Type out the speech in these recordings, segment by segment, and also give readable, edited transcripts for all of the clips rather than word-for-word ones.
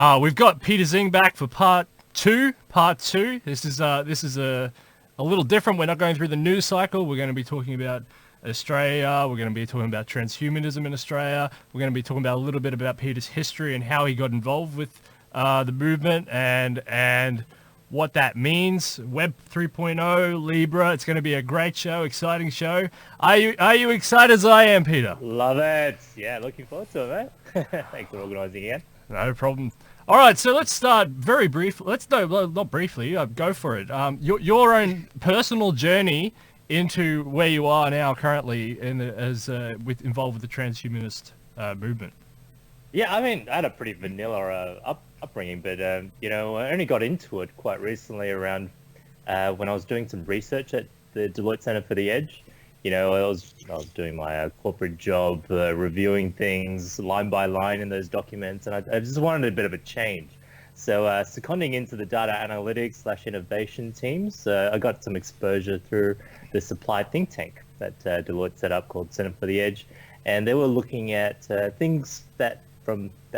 We've got Peter Xing back for part two. Part two. This is a little different. We're not going through the news cycle. We're going to be talking about Australia. We're going to be talking about transhumanism in Australia. We're going to be talking about a little bit about Peter's history and how he got involved with the movement and what that means. Web 3.0, Libra. It's going to be a great show, exciting show. Are you excited as I am, Peter? Love it. Yeah, looking forward to it, mate. Thanks for organising again. No problem. All right, so let's start very briefly. Not briefly. Go for it. Your own personal journey into where you are now, currently, involved with the transhumanist movement. Yeah, I mean, I had a pretty vanilla upbringing, but I only got into it quite recently around when I was doing some research at the Deloitte Center for the Edge. I was doing my corporate job, reviewing things line by line in those documents, and I just wanted a bit of a change. So seconding into the data analytics / innovation teams, I got some exposure through the supply think tank that Deloitte set up called Center for the Edge, and they were looking at things that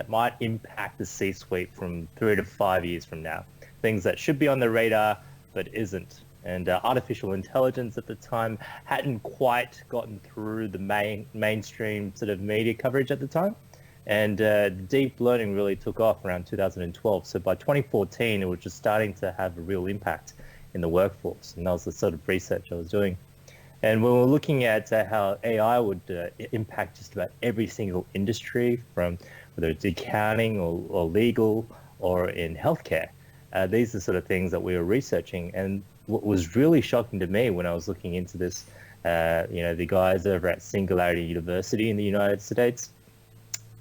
might impact the C-suite from 3 to 5 years from now, things that should be on the radar but isn't. And artificial intelligence at the time hadn't quite gotten through the mainstream sort of media coverage at the time. And deep learning really took off around 2012. So by 2014, it was just starting to have a real impact in the workforce. And that was the sort of research I was doing. And when we're looking at how AI would impact just about every single industry, from whether it's accounting or legal or in healthcare, these are sort of things that we were researching. And what was really shocking to me when I was looking into this, the guys over at Singularity University in the United States,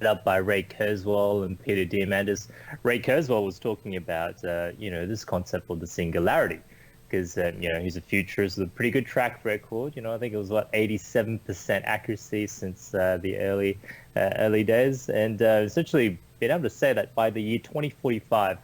up by Ray Kurzweil and Peter Diamandis. Ray Kurzweil was talking about, this concept of the singularity, because, he's a futurist with a pretty good track record. I think it was 87% accuracy since the early days, and essentially being able to say that by the year 2045,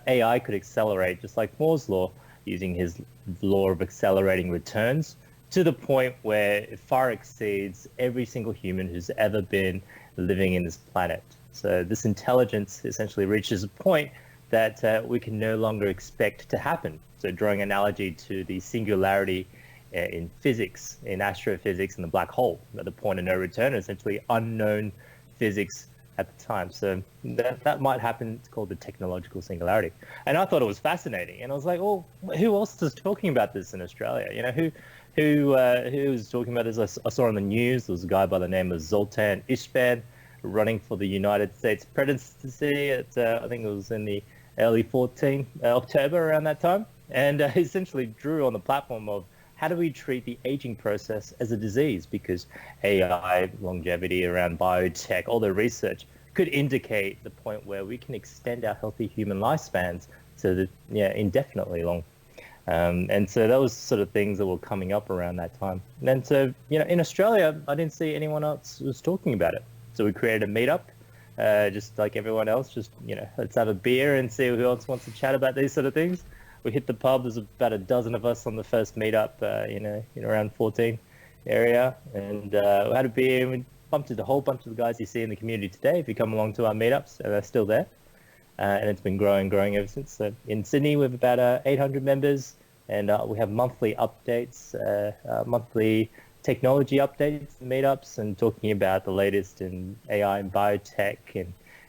AI could accelerate just like Moore's law, using his law of accelerating returns, to the point where it far exceeds every single human who's ever been living in this planet. So this intelligence essentially reaches a point that we can no longer expect to happen. So drawing analogy to the singularity in physics, in astrophysics, and the black hole, at the point of no return, essentially unknown physics at the time. So that might happen. It's called the technological singularity. And I thought it was fascinating. And I was like, well, who else is talking about this in Australia? Who was talking about this? I saw on the news, there was a guy by the name of Zoltan Ishban running for the United States presidency at, I think it was in the early October around that time. And essentially drew on the platform of, how do we treat the aging process as a disease? Because AI, longevity around biotech, all the research could indicate the point where we can extend our healthy human lifespans to indefinitely long. And so that was sort of things that were coming up around that time. And so, in Australia, I didn't see anyone else was talking about it. So we created a meetup, just like everyone else, just, let's have a beer and see who else wants to chat about these sort of things. We hit the pub. There's about a dozen of us on the first meetup, around 14 area, and we had a beer. And we bumped into a whole bunch of the guys you see in the community today. If you come along to our meetups, they're still there, and it's been growing ever since. So in Sydney, we have about 800 members, and we have monthly updates, monthly technology updates, meetups, and talking about the latest in AI and biotech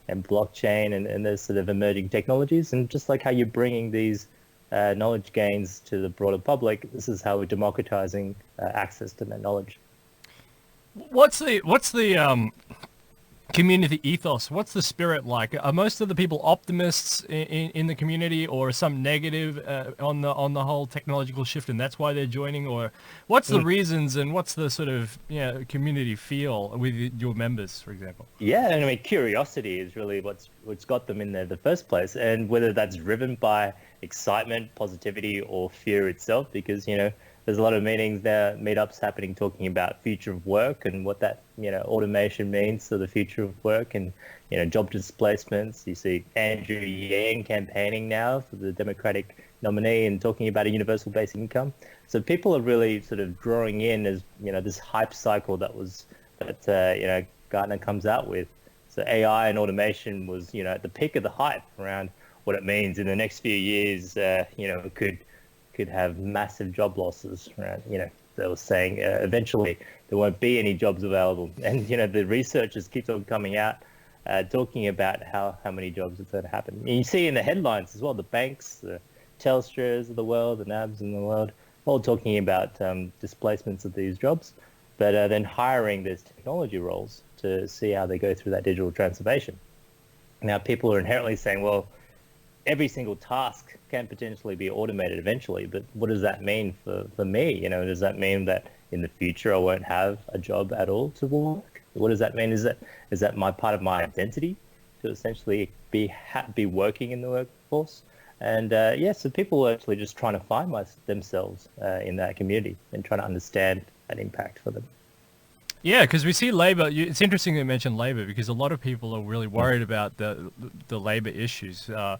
and blockchain and those sort of emerging technologies. And just like how you're bringing these knowledge gains to the broader public, this is how we're democratizing access to that knowledge. What's the community ethos? What's the spirit like? Are most of the people optimists in the community, or some negative on the whole technological shift, and that's why they're joining? Or what's the reasons, and what's the sort of community feel with your members, for example? Yeah, and I mean, curiosity is really what's got them in there in the first place, and whether that's driven by excitement, positivity, or fear itself, because there's a lot of meetups happening talking about future of work and what that automation means to the future of work, and job displacements. You see Andrew Yang campaigning now for the Democratic nominee and talking about a universal basic income. So people are really sort of drawing in as this hype cycle that Gartner comes out with. So AI and automation was, at the peak of the hype around what it means in the next few years. It could have massive job losses. Around, they were saying eventually there won't be any jobs available, and the researchers keep on coming out talking about how many jobs it's going to happen. And you see in the headlines as well, the banks, the Telstras of the world, the NABs in the world, all talking about displacements of these jobs, but then hiring these technology roles to see how they go through that digital transformation. Now, people are inherently saying, well, every single task can potentially be automated eventually, but what does that mean for me? Does that mean that in the future I won't have a job at all to work? What does that mean? Is that my part of my identity to essentially be working in the workforce? And so people are actually just trying to find themselves in that community and trying to understand that impact for them. Yeah, because we see labor. It's interesting that you mentioned labor because a lot of people are really worried about the labor issues. I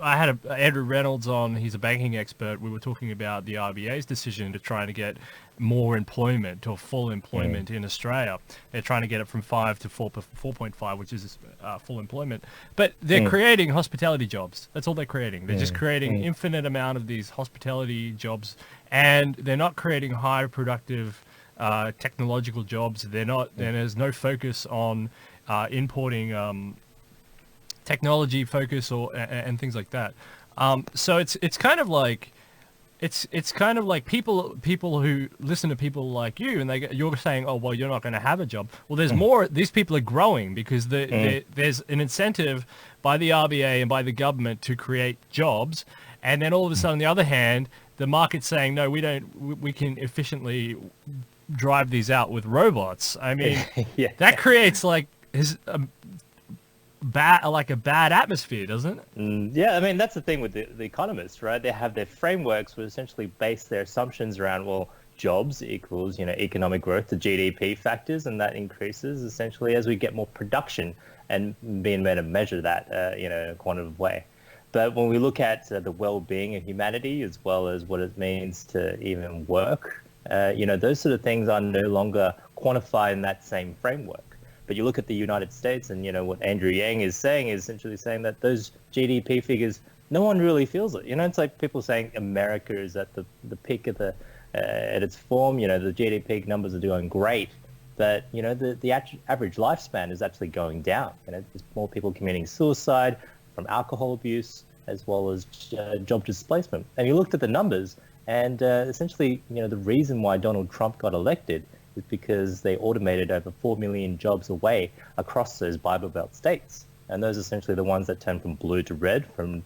had Andrew Reynolds on. He's a banking expert. We were talking about the RBA's decision to try to get more employment or full employment in Australia. They're trying to get it from 5 to 4.5, which is full employment. But they're creating hospitality jobs. That's all they're creating. They're just creating infinite amount of these hospitality jobs, and they're not creating high productive technological jobs. There's no focus on importing technology focus and things like that. So it's kind of like people who listen to people like you, and you're saying, oh well, you're not going to have a job. Well, there's more. These people are growing because there's an incentive by the RBA and by the government to create jobs, and then all of a sudden, on the other hand, the market's saying no, we can efficiently drive these out with robots. I mean, that creates a bad atmosphere, doesn't it? Yeah, I mean, that's the thing with the economists, right? They have their frameworks which essentially base their assumptions around, well, jobs equals, economic growth, the GDP factors, and that increases essentially as we get more production and being able to measure that, in a quantitative way. But when we look at the well-being of humanity as well as what it means to even work, those sort of things are no longer quantified in that same framework. But you look at the United States and, what Andrew Yang is saying is essentially saying that those GDP figures, no one really feels it. It's like people saying America is at the peak of at its form, the GDP numbers are doing great. But, the average lifespan is actually going down. There's more people committing suicide from alcohol abuse as well as job displacement. And you looked at the numbers and essentially, the reason why Donald Trump got elected is because they automated over 4 million jobs away across those Bible Belt states. And those are essentially the ones that turn from blue to red, from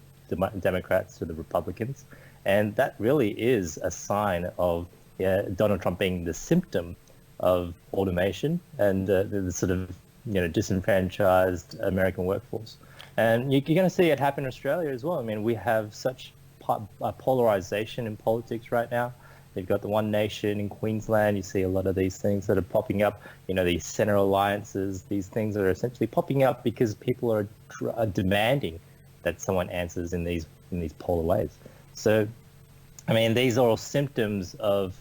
Democrats to the Republicans. And that really is a sign of Donald Trump being the symptom of automation and the sort of, disenfranchised American workforce. And you're going to see it happen in Australia as well. I mean, we have such polarization in politics right now. They've got the One Nation in Queensland. You see a lot of these things that are popping up, these centre alliances, these things that are essentially popping up because people are demanding that someone answers in these polar ways. So, I mean, these are all symptoms of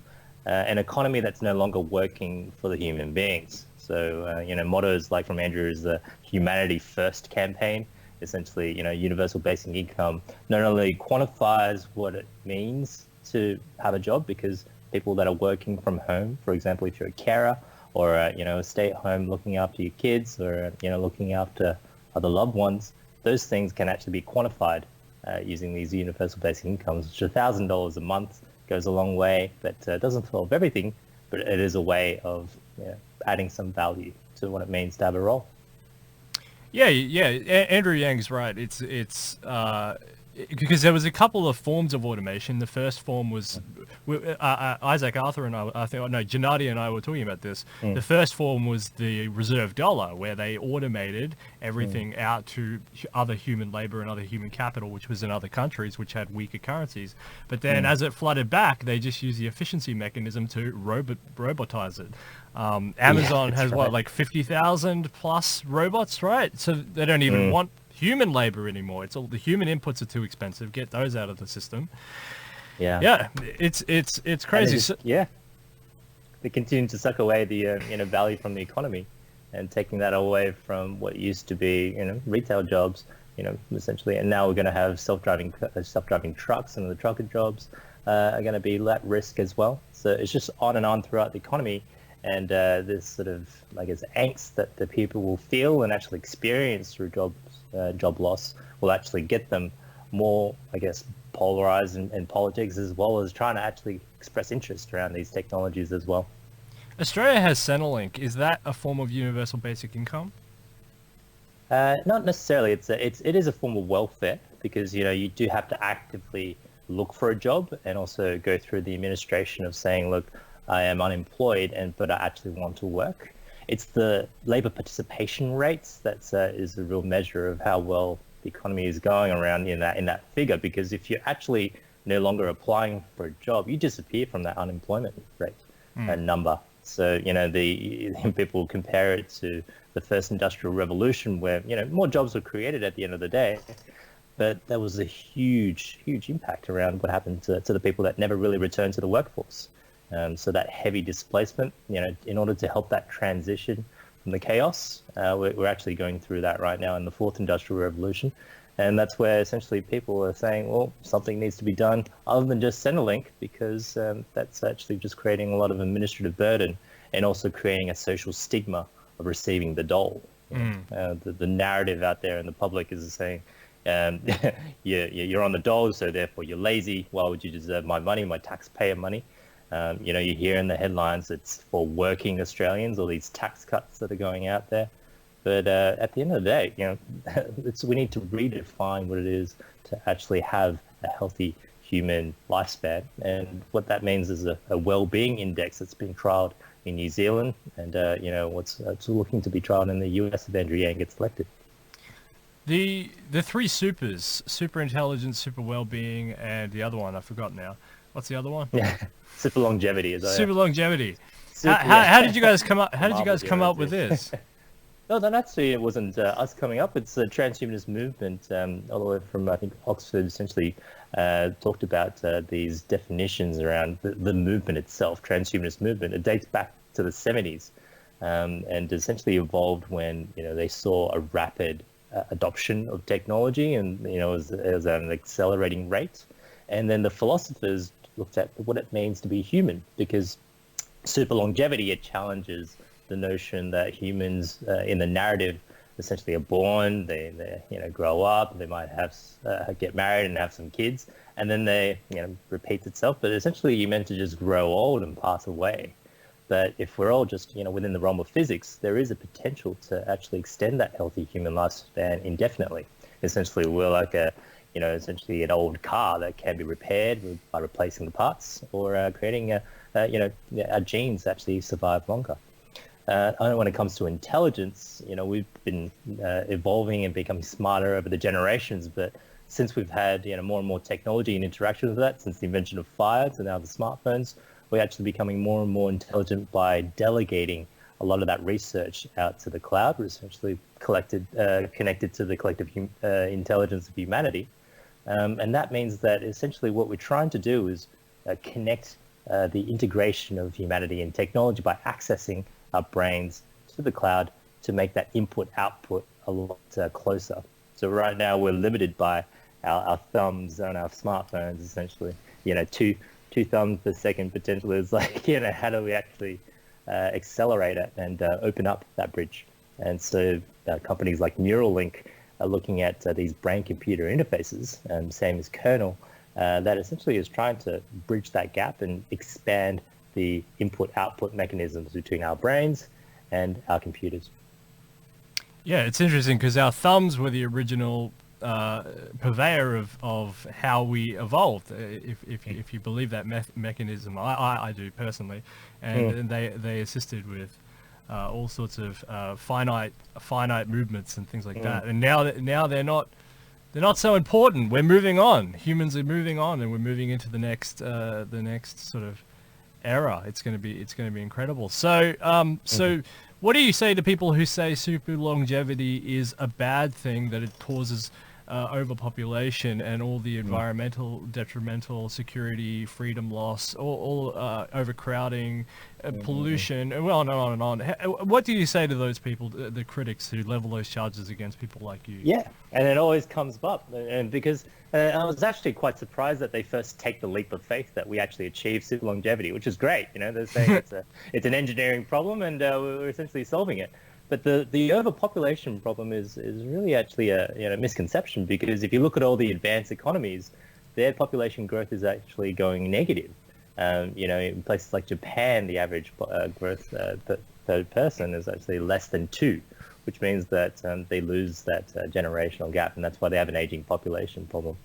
an economy that's no longer working for the human beings. So, mottos like from Andrew is the Humanity First campaign. Essentially, universal basic income not only quantifies what it means to have a job, because people that are working from home, for example, if you're a carer or a stay at home looking after your kids or looking after other loved ones, those things can actually be quantified using these universal basic incomes, which $1,000 a month goes a long way, but doesn't solve everything, but it is a way of adding some value to what it means to have a role. Yeah. Andrew Yang's right. It's because there was a couple of forms of automation. The first form was Isaac Arthur and Gennady and I were talking about this. The first form was the reserve dollar, where they automated everything out to other human labor and other human capital, which was in other countries which had weaker currencies. But then as it flooded back, they just used the efficiency mechanism to robotize it. Amazon has right. like 50,000 plus robots, right? So they don't even want human labor anymore. It's all the human inputs are too expensive. Get those out of the system. Yeah. It's crazy. They continue to suck away the value from the economy. and taking that away from what used to be, retail jobs, essentially. And now we're going to have self-driving trucks, and the trucker jobs are going to be at risk as well. So it's just on and on throughout the economy. And this sort of, I guess, angst that the people will feel and actually experience through job loss will actually get them more, I guess, polarized in politics, as well as trying to actually express interest around these technologies as well. Australia has Centrelink. Is that a form of universal basic income? Not necessarily. It is a form of welfare, because you do have to actively look for a job and also go through the administration of saying, look, I am unemployed but I actually want to work. It's the labour participation rates that is the real measure of how well the economy is going around in that figure. Because if you're actually no longer applying for a job, you disappear from that unemployment rate number. So the people compare it to the first industrial revolution, where more jobs were created at the end of the day, but there was a huge impact around what happened to the people that never really returned to the workforce. So that heavy displacement, in order to help that transition from the chaos, we're actually going through that right now in the fourth industrial revolution. And that's where essentially people are saying, well, something needs to be done other than just Centrelink, because that's actually just creating a lot of administrative burden and also creating a social stigma of receiving the dole. The narrative out there in the public is saying, you're on the dole, so therefore you're lazy. Why would you deserve my money, my taxpayer money? You hear in the headlines it's for working Australians, all these tax cuts that are going out there. But at the end of the day, we need to redefine what it is to actually have a healthy human lifespan. And what that means is a well-being index that's being trialled in New Zealand, and what's looking to be trialled in the US if Andrew Yang gets elected. The three supers: super intelligence, super well-being, and the other one I forgot now. What's the other one? Yeah, super longevity. Super longevity. How did you guys come up? How did you guys come up with this? No, that actually it wasn't us coming up. It's a transhumanist movement, all the way from, I think, Oxford, essentially talked about these definitions around the movement itself, transhumanist movement. It dates back to the 70s, and essentially evolved when they saw a rapid adoption of technology, and as an accelerating rate. And then the philosophers looked at what it means to be human, because super longevity, it challenges the notion that humans in the narrative essentially are born, they grow up, they might have get married and have some kids, and then they repeats itself. But essentially you're meant to just grow old and pass away. But if we're all just within the realm of physics, there is a potential to actually extend that healthy human lifespan indefinitely. Essentially we're like essentially an old car that can be repaired by replacing the parts, or creating our genes actually survive longer. I know when it comes to intelligence, we've been evolving and becoming smarter over the generations, but since we've had more and more technology and interaction with that, since the invention of fire to now the smartphones, we're actually becoming more and more intelligent by delegating a lot of that research out to the cloud. We're essentially connected to the collective intelligence of humanity. And that means that essentially what we're trying to do is connect the integration of humanity and technology by accessing our brains to the cloud to make that input-output a lot closer. So right now we're limited by our thumbs on our smartphones, essentially. Two thumbs per second potentially is like, how do we actually accelerate it and open up that bridge? And so companies like Neuralink are looking at these brain-computer interfaces, same as Kernel, that essentially is trying to bridge that gap and expand the input-output mechanisms between our brains and our computers. Yeah, it's interesting because our thumbs were the original purveyor of how we evolved, if you believe that mechanism. I do personally, and they assisted with all sorts of finite movements and things like that. And now they're not so important. We're moving on. Humans are moving on, and we're moving into the next sort of era. It's going to be incredible. So what do you say to people who say super longevity is a bad thing, that it causes overpopulation and all the environmental detrimental security, freedom loss, all overcrowding, pollution, and well, and on and on. What do you say to those people, the critics who level those charges against people like you? Yeah, and it always comes up, and because I was actually quite surprised that they first take the leap of faith that we actually achieve super longevity, which is great. You know, they're saying it's an engineering problem, and we're essentially solving it. But the overpopulation problem is really actually a misconception, because if you look at all the advanced economies, their population growth is actually going negative. In places like Japan, the average growth per person is actually less than 2, which means that they lose that generational gap, and that's why they have an aging population problem.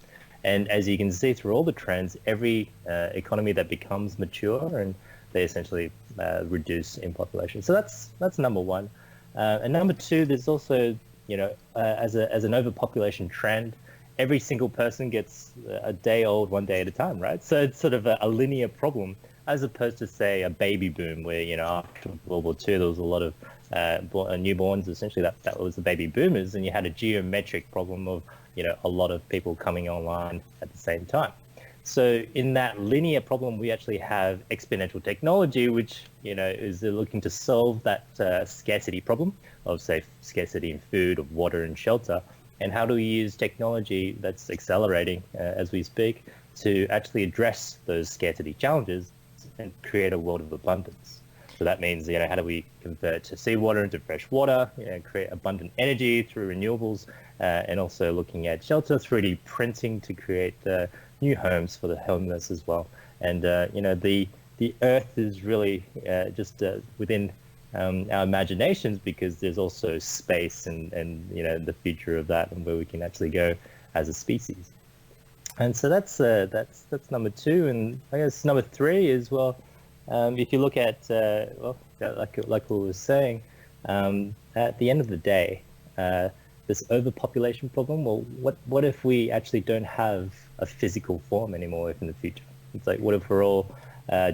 And as you can see through all the trends, every economy that becomes mature, and they essentially reduce in population. So that's number one. And number two, there's also, as an overpopulation trend, every single person gets a day old 1 day at a time, right? So it's sort of a linear problem, as opposed to, say, a baby boom where, after World War II, there was a lot of newborns. Essentially, that was the baby boomers, and you had a geometric problem of, a lot of people coming online at the same time. So in that linear problem, we actually have exponential technology, which, is looking to solve that scarcity problem of, say, scarcity in food, of water and shelter. And how do we use technology that's accelerating as we speak to actually address those scarcity challenges and create a world of abundance? So that means, how do we convert seawater into fresh water, create abundant energy through renewables, and also looking at shelter, 3D printing to create new homes for the homeless as well. And, the Earth is really just within our imaginations, because there's also space and the future of that, and where we can actually go as a species. And so that's number two. And I guess number three is, well, if you look at like we were saying, at the end of the day, this overpopulation problem, well, what if we actually don't have a physical form anymore in the future? It's like, what if we're all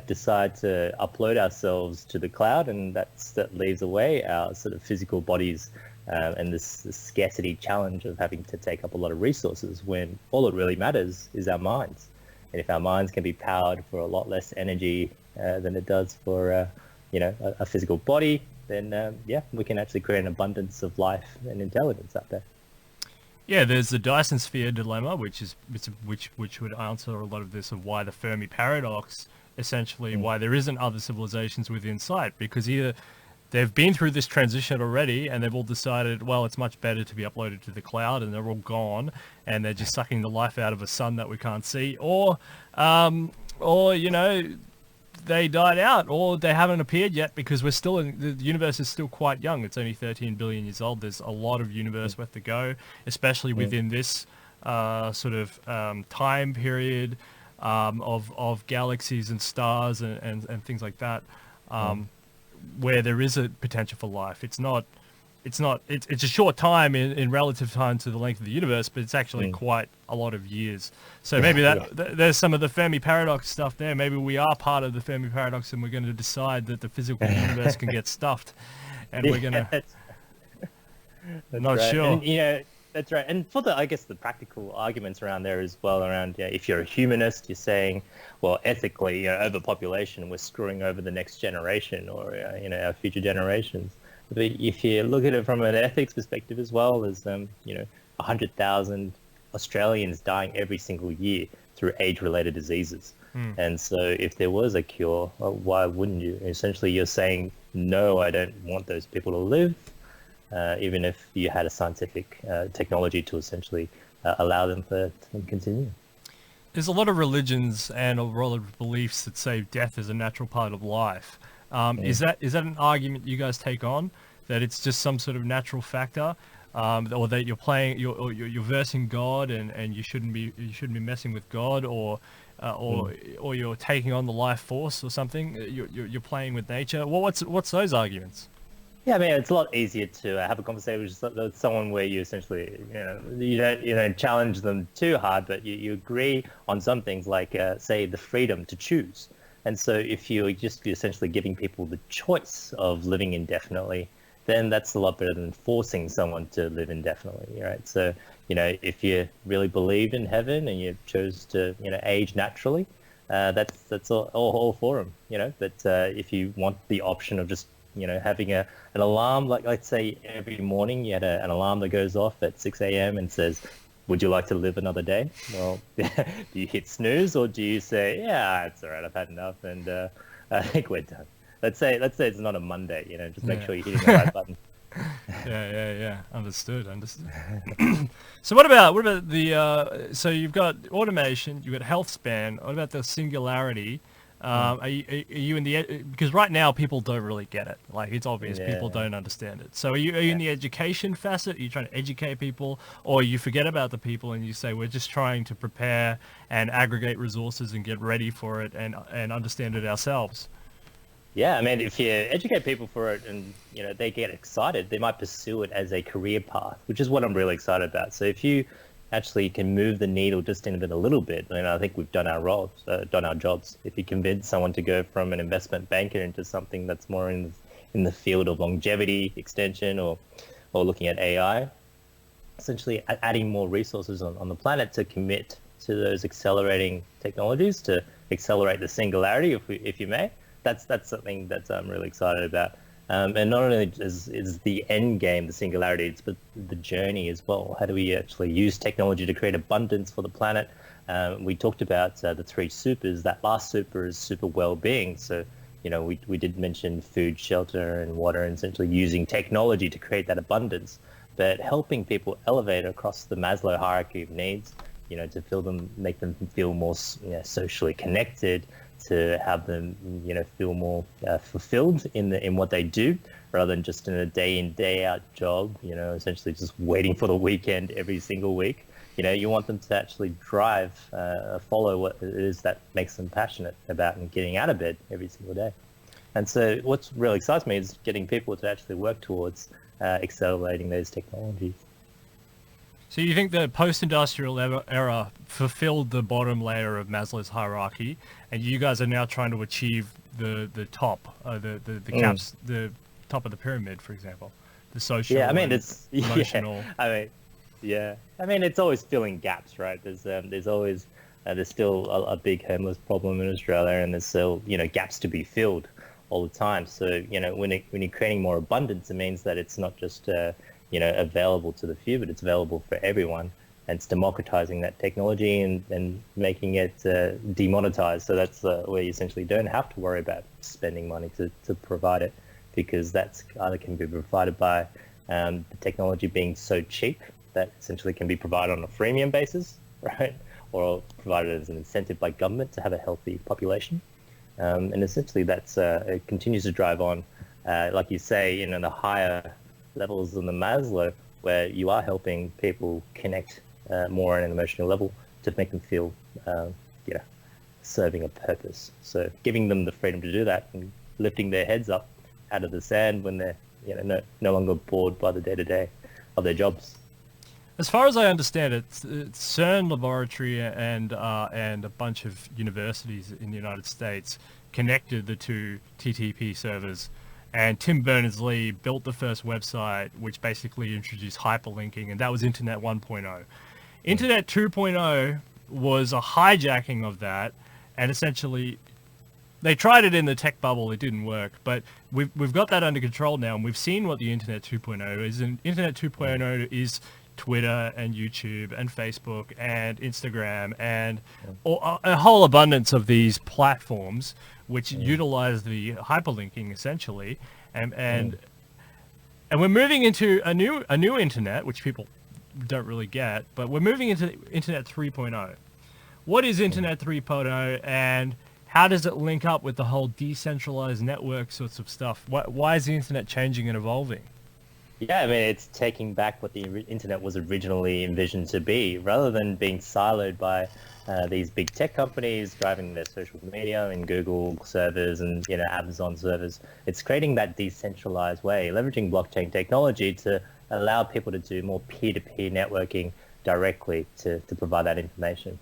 decide to upload ourselves to the cloud, and that leaves away our sort of physical bodies, and this scarcity challenge of having to take up a lot of resources, when all that really matters is our minds. And if our minds can be powered for a lot less energy than it does for a physical body, then we can actually create an abundance of life and intelligence out there. Yeah, there's the Dyson sphere dilemma, which would answer a lot of this, of why the Fermi paradox, essentially why there isn't other civilizations within sight, because either they've been through this transition already and they've all decided, well, it's much better to be uploaded to the cloud, and they're all gone and they're just sucking the life out of a sun that we can't see, or they died out, or they haven't appeared yet, because the universe is still quite young. It's only 13 billion years old. There's a lot of universe left to go, especially within this sort of time period of galaxies and stars and things like that, where there is a potential for life. It's a short time in relative time to the length of the universe, but it's actually quite a lot of years. So maybe there's some of the Fermi paradox stuff there. Maybe we are part of the Fermi paradox, and we're going to decide that the physical universe can get stuffed, and we're going to. That's not right. Sure. And, that's right. And for the practical arguments around there as well, around if you're a humanist, you're saying, well, ethically, overpopulation, we're screwing over the next generation, or our future generations. But if you look at it from an ethics perspective as well, there's 100,000 Australians dying every single year through age-related diseases. And so if there was a cure, well, why wouldn't you? Essentially, you're saying, no, I don't want those people to live, even if you had a scientific technology to essentially allow them to continue. There's a lot of religions and a lot of beliefs that say death is a natural part of life. Is that an argument you guys take on, that it's just some sort of natural factor, or that you're versing God and you shouldn't be messing with God, or you're taking on the life force or something? You're playing with nature. Well, what's those arguments? Yeah, I mean, it's a lot easier to have a conversation with someone where you essentially, you don't challenge them too hard, but you agree on some things, like, say, the freedom to choose. And so if you're just essentially giving people the choice of living indefinitely, then that's a lot better than forcing someone to live indefinitely, right? So, if you really believed in heaven and you chose to, age naturally, that's all for them, But if you want the option of just, having an alarm, like let's say every morning you had an alarm that goes off at 6 a.m. and says, would you like to live another day? Well, do you hit snooze or do you say, yeah, it's all right, I've had enough and I think we're done. Let's say it's not a Monday, just make sure you're hitting the right button. Yeah. Understood. So what about the so you've got automation, you've got health span. What about the singularity? Are you in the, because right now people don't really get it. Like, it's obvious people don't understand it. So are you in the education facet? Are you trying to educate people, or you forget about the people and you say we're just trying to prepare and aggregate resources and get ready for it and understand it ourselves? Yeah, I mean, if you educate people for it and, they get excited, they might pursue it as a career path, which is what I'm really excited about. So if you actually can move the needle just in a little bit, then I think we've done our jobs. If you convince someone to go from an investment banker into something that's more in the field of longevity extension or looking at AI, essentially adding more resources on the planet to commit to those accelerating technologies to accelerate the singularity, if you may. That's something that I'm really excited about. And not only is the end game the singularity, but the journey as well. How do we actually use technology to create abundance for the planet? We talked about the three supers. That last super is super well-being. So, we did mention food, shelter, and water, and essentially using technology to create that abundance, but helping people elevate across the Maslow hierarchy of needs, to make them feel more socially connected, to have them, feel more fulfilled in what they do, rather than just in a day in, day out job, essentially just waiting for the weekend every single week. You want them to actually drive, follow what it is that makes them passionate about and getting out of bed every single day. And so what really excites me is getting people to actually work towards accelerating those technologies. So you think the post-industrial era fulfilled the bottom layer of Maslow's hierarchy, and you guys are now trying to achieve the top, the top of the pyramid, for example, the social, it's emotional. It's always filling gaps, right? There's always there's still a big homeless problem in Australia, and there's still gaps to be filled all the time. So when you're creating more abundance, it means that it's not just available to the few, but it's available for everyone. And it's democratizing that technology and making it demonetized. So that's where you essentially don't have to worry about spending money to provide it, because that's either can be provided by the technology being so cheap that essentially can be provided on a freemium basis, right? Or provided as an incentive by government to have a healthy population. And essentially that's it continues to drive on, like you say, the higher levels on the Maslow, where you are helping people connect more on an emotional level to make them feel, serving a purpose. So giving them the freedom to do that and lifting their heads up out of the sand when they're, no longer bored by the day-to-day of their jobs. As far as I understand it, CERN laboratory and a bunch of universities in the United States connected the two TTP servers. And Tim Berners-Lee built the first website, which basically introduced hyperlinking, and that was Internet 1.0. Internet 2.0 was a hijacking of that, and essentially they tried it in the tech bubble, it didn't work, but we've got that under control now, and we've seen what the Internet 2.0 is. And Internet 2.0 is Twitter and YouTube and Facebook and Instagram and a whole abundance of these platforms which utilize the hyperlinking essentially, and we're moving into a new internet, which people don't really get, but we're moving into Internet 3.0. What is Internet 3.0, and how does it link up with the whole decentralized network sorts of stuff? Why is the internet changing and evolving? Yeah, it's taking back what the internet was originally envisioned to be, rather than being siloed by these big tech companies driving their social media and Google servers and Amazon servers. It's creating that decentralized way, leveraging blockchain technology to allow people to do more peer-to-peer networking directly to provide that information.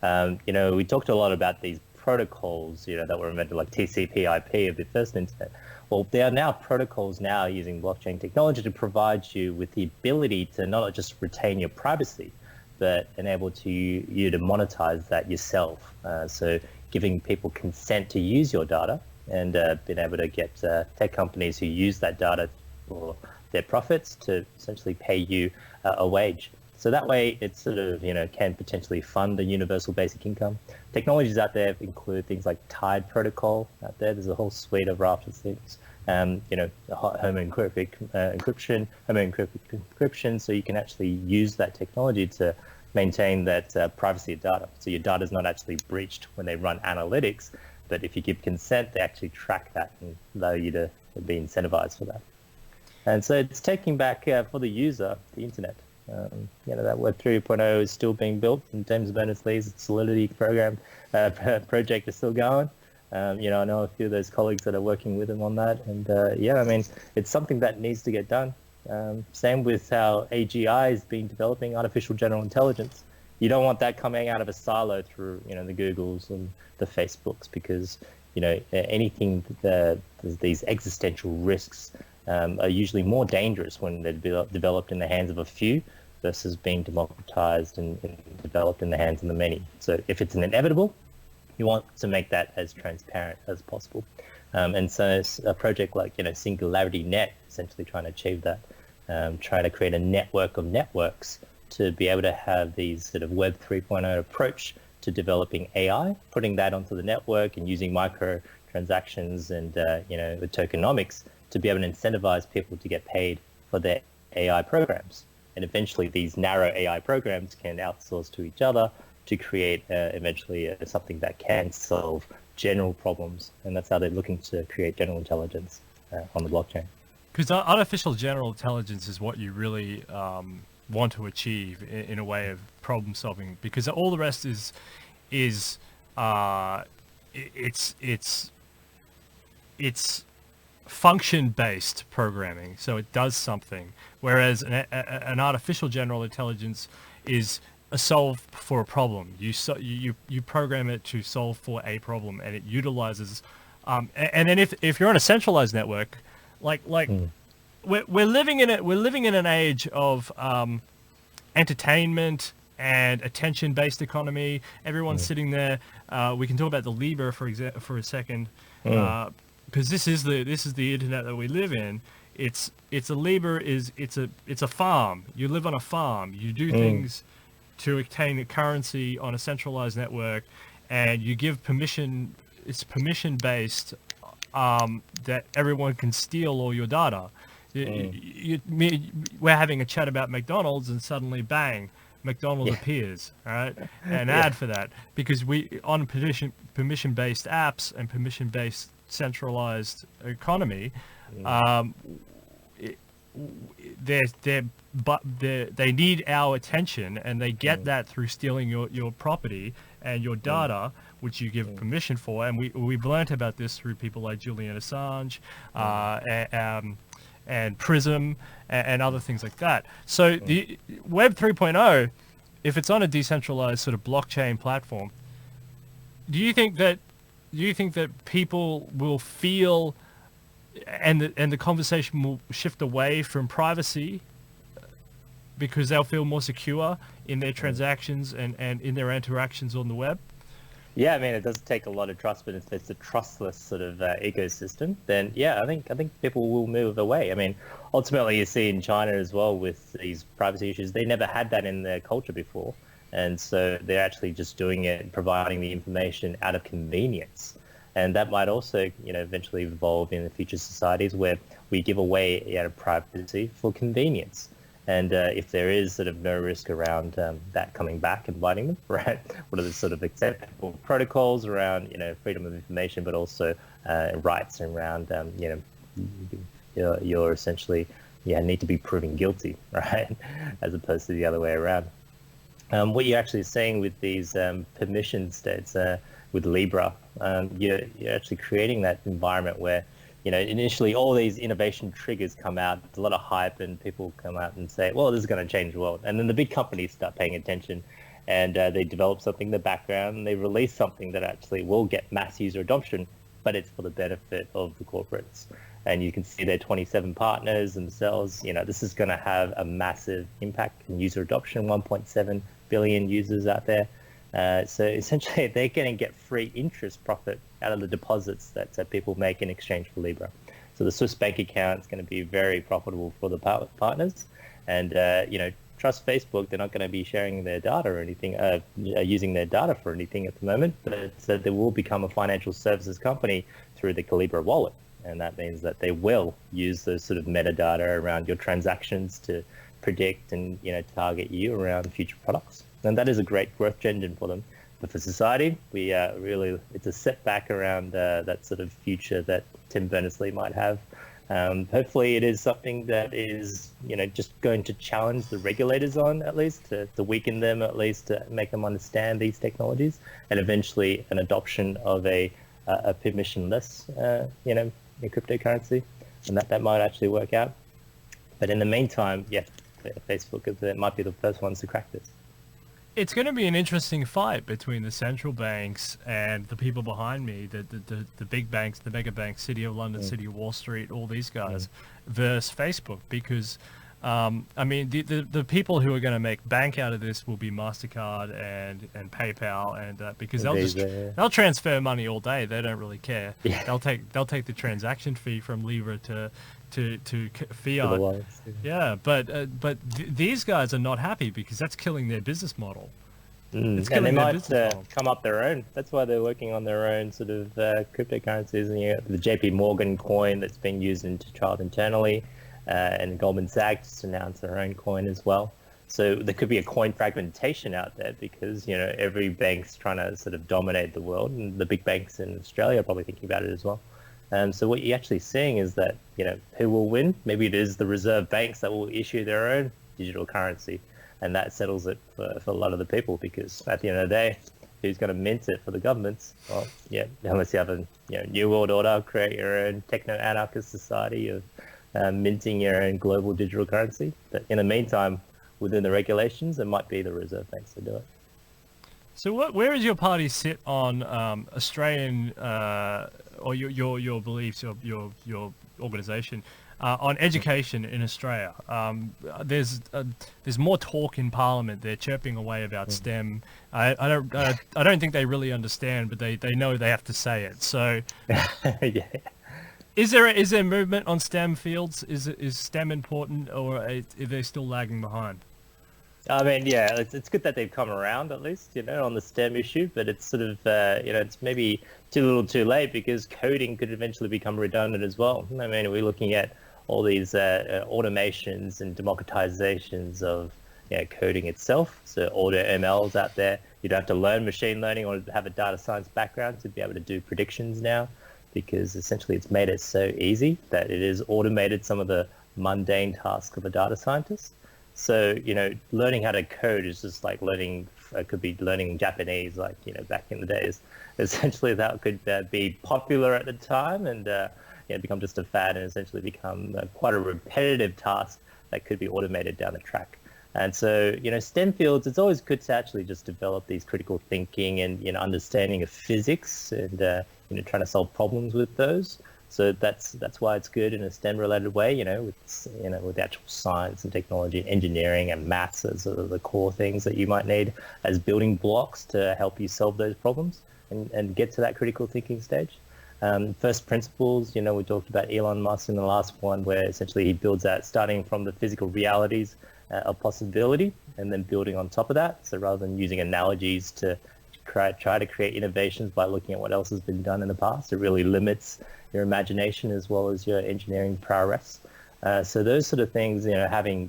We talked a lot about these protocols, that were invented, like TCP/IP of the first internet. Well, there are now protocols now using blockchain technology to provide you with the ability to not just retain your privacy, but enable you to monetize that yourself. So giving people consent to use your data and being able to get tech companies who use that data for their profits to essentially pay you a wage. So that way it sort of, can potentially fund a universal basic income. Technologies out there include things like Tide protocol out there. There's a whole suite of raft of things. Home encryption, so you can actually use that technology to maintain that privacy of data. So your data is not actually breached when they run analytics, but if you give consent, they actually track that and allow you to be incentivized for that. And so it's taking back for the user, the internet. That Web 3.0 is still being built, and James Berners-Lee's Solidity program project is still going. I know a few of those colleagues that are working with him on that, and it's something that needs to get done. Same with how AGI has been developing artificial general intelligence. You don't want that coming out of a silo through, the Googles and the Facebooks, because, anything these existential risks are usually more dangerous when they're developed in the hands of a few versus being democratized and developed in the hands of the many. So if it's an inevitable, you want to make that as transparent as possible. And so it's a project like, Singularity Net, essentially trying to achieve that, trying to create a network of networks to be able to have these sort of Web 3.0 approach to developing AI, putting that onto the network and using microtransactions and, the tokenomics to be able to incentivize people to get paid for their AI programs. And eventually these narrow AI programs can outsource to each other to create eventually something that can solve general problems. And that's how they're looking to create general intelligence on the blockchain. Because artificial general intelligence is what you really want to achieve in a way of problem solving, because all the rest is function-based programming, so it does something, whereas an artificial general intelligence is a solve for a problem. You program it to solve for a problem, and it utilizes and then if you're on a centralized network, we're living in an age of entertainment and attention-based economy. Everyone's sitting there. We can talk about the Libra for a second. Because this is the internet that we live in. It's a farm. You live on a farm. You do things to obtain a currency on a centralized network, and you give permission. It's permission based, that everyone can steal all your data. We're having a chat about McDonald's, and suddenly, bang, McDonald's appears, all right, an ad for that, because we on permission based apps and permission based centralized economy, they need our attention, and they get that through stealing your property and your data, which you give permission for. And we've learnt about this through people like Julian Assange, and Prism, and other things like that. So the Web 3.0, if it's on a decentralized sort of blockchain platform, do you think that people will feel, and the conversation will shift away from privacy because they'll feel more secure in their transactions and in their interactions on the web? Yeah, I mean, it does take a lot of trust, but if it's a trustless sort of ecosystem, then I think people will move away. I mean, ultimately, you see in China as well with these privacy issues, they never had that in their culture before. And so they're actually just doing it, providing the information out of convenience. And that might also, eventually evolve in the future societies where we give away out of privacy for convenience. And if there is sort of no risk around that coming back and biting them, right? What are the sort of acceptable protocols around, freedom of information, but also rights around, you're essentially, need to be proven guilty, right? As opposed to the other way around. What you're actually seeing with these permission states, with Libra, you're actually creating that environment where, initially all these innovation triggers come out, there's a lot of hype, and people come out and say, well, this is going to change the world. And then the big companies start paying attention, and they develop something in the background, and they release something that actually will get mass user adoption, but it's for the benefit of the corporates. And you can see their 27 partners themselves. This is going to have a massive impact in user adoption, 1.7 billion users out there. So essentially, they're going to get free interest profit out of the deposits that people make in exchange for Libra. So the Swiss bank account is going to be very profitable for the partners. And, trust Facebook, they're not going to be sharing their data or anything, using their data for anything at the moment, but they will become a financial services company through the Calibra wallet. And that means that they will use those sort of metadata around your transactions to predict and, target you around future products. And that is a great growth engine for them. But for society, it's a setback around that sort of future that Tim Berners-Lee might have. Hopefully it is something that is, just going to challenge the regulators on, at least, to weaken them, at least to make them understand these technologies, and eventually an adoption of a permissionless, in cryptocurrency, and that might actually work out. But in the meantime, Facebook might be the first ones to crack this. It's going to be an interesting fight between the central banks and the people behind me, the big banks, the mega banks, City of London, City of Wall Street, all these guys, versus Facebook, because the people who are going to make bank out of this will be MasterCard and PayPal, and because they'll transfer money all day. They don't really care. Yeah. They'll take the transaction fee from Libra to fiat. These guys are not happy because that's killing their business model. And they might come up their own. That's why they're working on their own sort of cryptocurrencies. And the JP Morgan coin that's being used into trial internally. And Goldman Sachs announced their own coin as well. So there could be a coin fragmentation out there because, every bank's trying to sort of dominate the world, and the big banks in Australia are probably thinking about it as well. So what you're actually seeing is that, who will win? Maybe it is the reserve banks that will issue their own digital currency, and that settles it for a lot of the people, because at the end of the day, who's going to mint it for the governments? Well, unless you have a new world order, create your own techno-anarchist society of minting your own global digital currency. But in the meantime, within the regulations, it might be the reserve banks that do it. So where does your party sit on Australian or your beliefs, your organisation on education in Australia? There's more talk in Parliament. They're chirping away about STEM. I don't think they really understand, but they know they have to say it. So Yeah. Is there movement on STEM fields? Is STEM important, or are they still lagging behind? I mean, yeah, it's good that they've come around, at least, on the STEM issue, but it's sort of, it's maybe too little too late, because coding could eventually become redundant as well. I mean, we're looking at all these automations and democratizations of coding itself. So auto MLs out there. You don't have to learn machine learning or have a data science background to be able to do predictions now, because essentially it's made it so easy that it has automated some of the mundane tasks of a data scientist. So, learning how to code is just like could be learning Japanese, like, back in the days. Essentially, that could be popular at the time and become just a fad, and essentially become quite a repetitive task that could be automated down the track. And so, STEM fields, it's always good to actually just develop these critical thinking and, understanding of physics and, trying to solve problems with those. So that's why it's good in a STEM-related way, with actual science and technology and engineering and maths as sort of the core things that you might need as building blocks to help you solve those problems and get to that critical thinking stage. First principles, we talked about Elon Musk in the last one, where essentially he builds that starting from the physical realities of possibility and then building on top of that. So rather than using analogies to try to create innovations by looking at what else has been done in the past, it really limits your imagination as well as your engineering prowess. So those sort of things, having,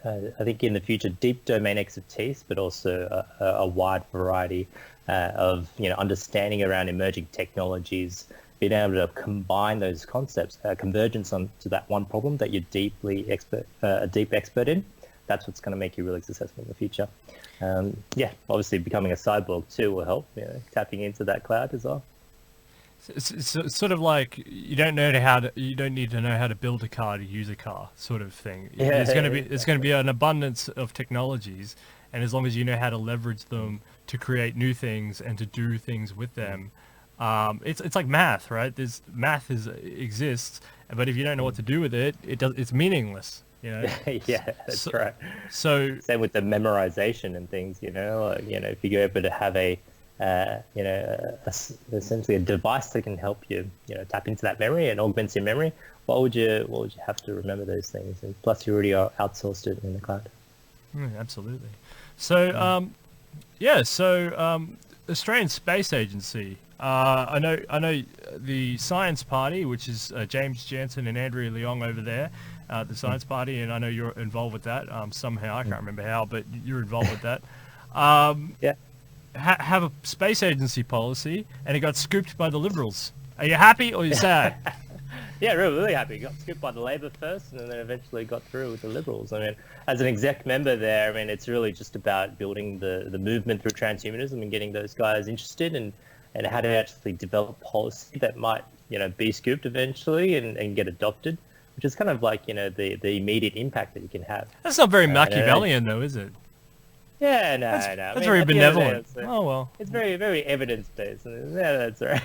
I think in the future, deep domain expertise, but also a wide variety of, understanding around emerging technologies, being able to combine those concepts, convergence onto that one problem that you're a deep expert in. That's what's going to make you really successful in the future. Obviously becoming a cyborg too will help, tapping into that cloud as well. It's sort of like you don't need to know how to build a car to use a car, sort of thing. Yeah, there's going to be an abundance of technologies, and as long as you know how to leverage them to create new things and to do things with them, it's like math, right? Exists, but if you don't know what to do with it, it's meaningless. Yeah, that's right. So same with the memorization and things. If you're able to have essentially a device that can help you, tap into that memory and augments your memory, what would you have to remember those things? And plus, you already are outsourced it in the cloud. Absolutely. So Australian Space Agency. I know the Science Party, which is James Jansen and Andrea Leong over there, the Science Party, and I know you're involved with that somehow. I can't remember how, but you're involved with that. Yeah. Have a space agency policy, and it got scooped by the Liberals. Are you happy or are you sad? Yeah, really happy. Got scooped by the Labor first, and then eventually got through with the Liberals. I mean, as an exec member there, I mean, it's really just about building the movement through transhumanism and getting those guys interested and how to actually develop policy that might, be scooped eventually and get adopted, which is kind of like, the immediate impact that you can have. That's not very Machiavellian, though, is it? Yeah, no. That's very benevolent. Oh, well. It's very, very evidence-based. Yeah, that's right.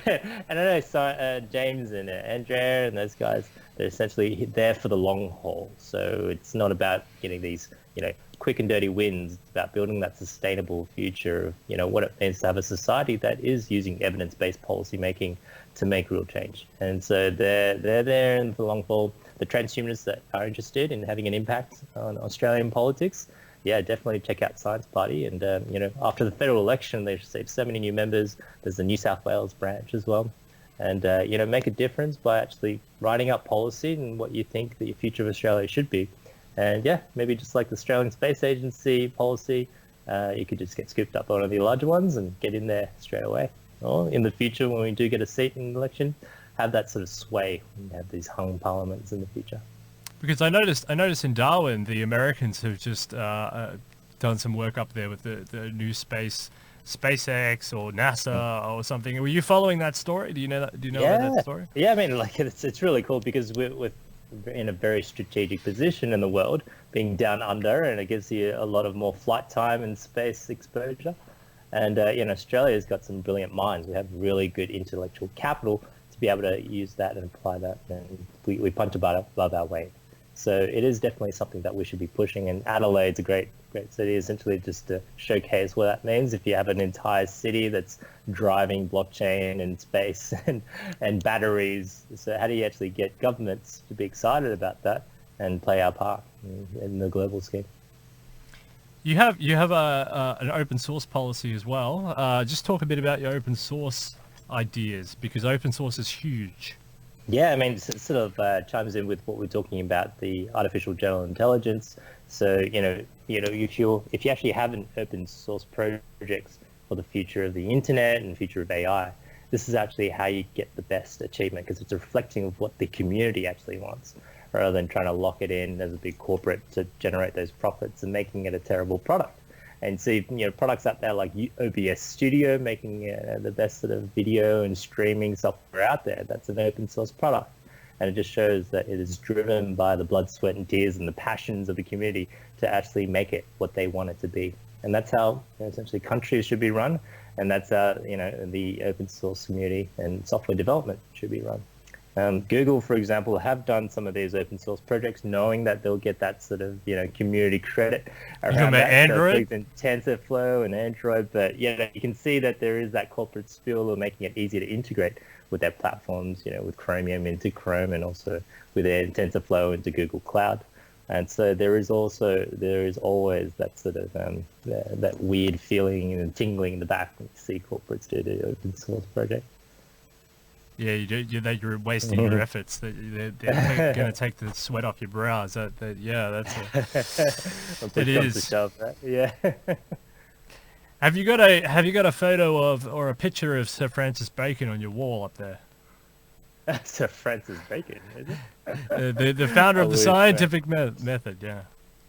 And I know James and Andrea and those guys, they're essentially there for the long haul. So it's not about getting these, quick and dirty wins. It's about building that sustainable future of, what it means to have a society that is using evidence-based policy making to make real change. And so they're there in the long haul. The transhumanists that are interested in having an impact on Australian politics, yeah, definitely check out Science Party. And, after the federal election, they've received so many new members. There's the New South Wales branch as well. And, make a difference by actually writing up policy and what you think the future of Australia should be. And, yeah, maybe just like the Australian Space Agency policy, you could just get scooped up on one of the larger ones and get in there straight away. Or in the future, when we do get a seat in the election, have that sort of sway and have these hung parliaments in the future. Because I noticed in Darwin, the Americans have just done some work up there with the new SpaceX or NASA or something. Were you following that story? Do you know about that story? Yeah, I mean, like it's really cool because we're in a very strategic position in the world, being down under, and it gives you a lot of more flight time and space exposure. And Australia's got some brilliant minds. We have really good intellectual capital to be able to use that and apply that, and we punch above our weight. So it is definitely something that we should be pushing, and Adelaide's a great city, essentially just to showcase what that means. If you have an entire city that's driving blockchain and space and batteries, so how do you actually get governments to be excited about that and play our part in the global scheme? You have an open source policy as well. Just talk a bit about your open source ideas, because open source is huge. Yeah, I mean, it sort of chimes in with what we're talking about, the artificial general intelligence. So, if you actually have an open source projects for the future of the internet and future of AI, this is actually how you get the best achievement, because it's reflecting of what the community actually wants, rather than trying to lock it in as a big corporate to generate those profits and making it a terrible product. And see, products out there like OBS Studio, making the best sort of video and streaming software out there. That's an open source product. And it just shows that it is driven by the blood, sweat, and tears and the passions of the community to actually make it what they want it to be. And that's how essentially countries should be run. And that's how, the open source community and software development should be run. Google, for example, have done some of these open source projects, knowing that they'll get that sort of community credit around that. Android, so TensorFlow and Android, but you can see that there is that corporate spill of making it easy to integrate with their platforms, with Chromium into Chrome and also with their TensorFlow into Google Cloud. And so there is always that sort of that weird feeling and tingling in the back when you see corporates do the open source project. Yeah, you're wasting your efforts. They're going to take the sweat off your brows. That's it is. Shove, right? Yeah. Have you got a photo of or a picture of Sir Francis Bacon on your wall up there? Sir Francis Bacon, is it? The founder of the scientific method. Yeah.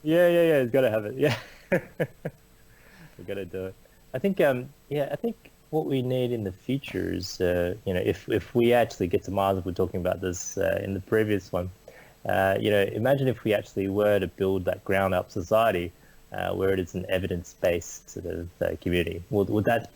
Yeah. He's got to have it. Yeah. We've got to do it. I think. I think what we need in the future is, if we actually get to Mars, if we're talking about this in the previous one, imagine if we actually were to build that ground-up society where it is an evidence-based sort of community. Would that,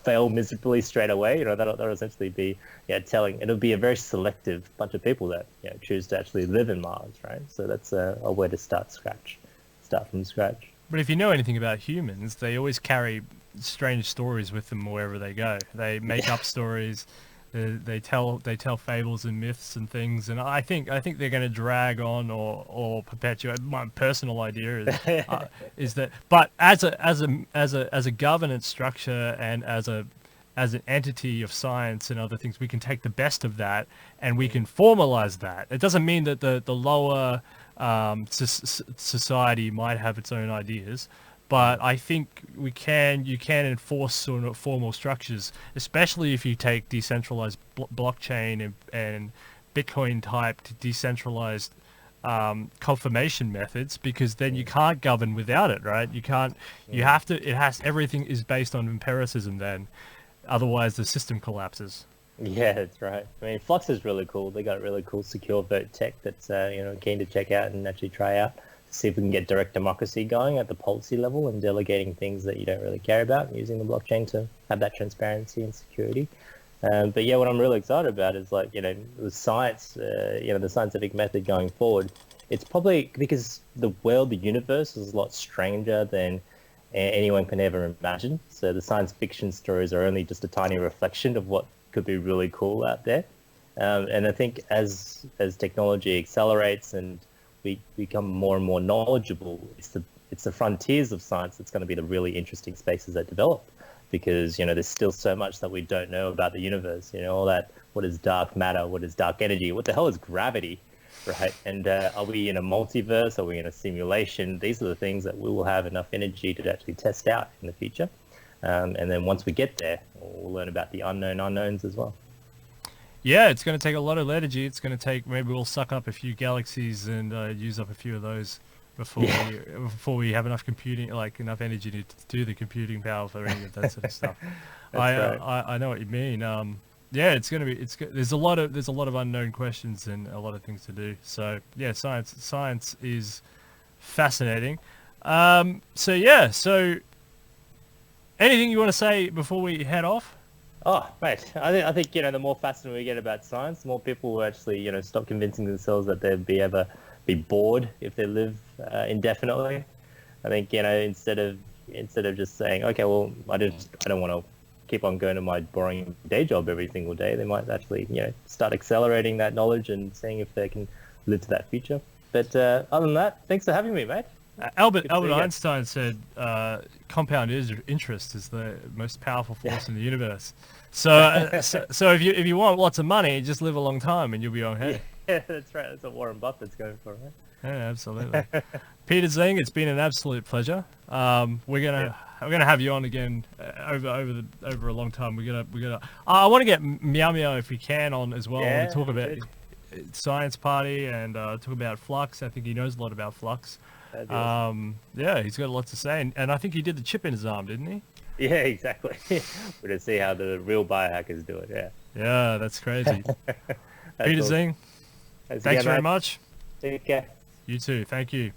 fail miserably straight away? That'll essentially be, telling. It'll be a very selective bunch of people that choose to actually live in Mars, right? So that's a way to start from scratch. But if you know anything about humans, they always carry strange stories with them wherever they go. They make up stories. They tell fables and myths and things, and I think they're going to drag on or perpetuate. My personal idea is that, but as a governance structure and as an entity of science and other things, we can take the best of that and we can formalize that. It doesn't mean that the lower society might have its own ideas, but I think you can enforce sort of formal structures, especially if you take decentralized blockchain and Bitcoin type decentralized confirmation methods, because then you can't govern without it, right? You can't. You have to. Everything is based on empiricism then, otherwise the system collapses. Yeah, that's right. I mean, Flux is really cool. They got really cool secure vote tech that's keen to check out and actually try out to see if we can get direct democracy going at the policy level and delegating things that you don't really care about, and using the blockchain to have that transparency and security. But yeah, what I'm really excited about is the science, the scientific method going forward. It's probably because the universe is a lot stranger than anyone can ever imagine. So the science fiction stories are only just a tiny reflection of what could be really cool out there. And I think as technology accelerates and we become more and more knowledgeable, it's the frontiers of science that's going to be the really interesting spaces that develop, because there's still so much that we don't know about the universe. All that, what is dark matter, what is dark energy, what the hell is gravity, right? And are we in a multiverse, are we in a simulation? These are the things that we will have enough energy to actually test out in the future. And then once we get there, we'll learn about the unknown unknowns as well. Yeah, it's going to take a lot of energy. It's going to take, maybe we'll suck up a few galaxies and use up a few of those before we have enough computing, enough energy to do the computing power for any of that sort of stuff. I know what you mean. Yeah, it's going to be. There's a lot of unknown questions and a lot of things to do. So yeah, science is fascinating. So anything you want to say before we head off? Oh, mate, I think the more fascinating we get about science, the more people will actually stop convincing themselves that they'd be bored if they live indefinitely. I think instead of just saying, okay, well, I don't want to keep on going to my boring day job every single day, they might actually start accelerating that knowledge and seeing if they can live to that future. But other than that, thanks for having me, mate. Albert Einstein said compound interest is the most powerful force in the universe. So if you want lots of money, just live a long time and you'll be okay. Yeah, that's right. That's what Warren Buffett's going for, right? Yeah, absolutely. Peter Xing, it's been an absolute pleasure. We're gonna have you on again over a long time. We're gonna. I want to get Meow Meow if we can on as well. Yeah, we talk about Science Party and talk about Flux. I think he knows a lot about Flux. Yeah, he's got lots to say, and I think he did the chip in his arm, didn't he? Yeah, exactly. We're gonna see how the real biohackers do it. Yeah. Yeah, that's crazy. Peter Xing, thanks very much. Take care. You too. Thank you.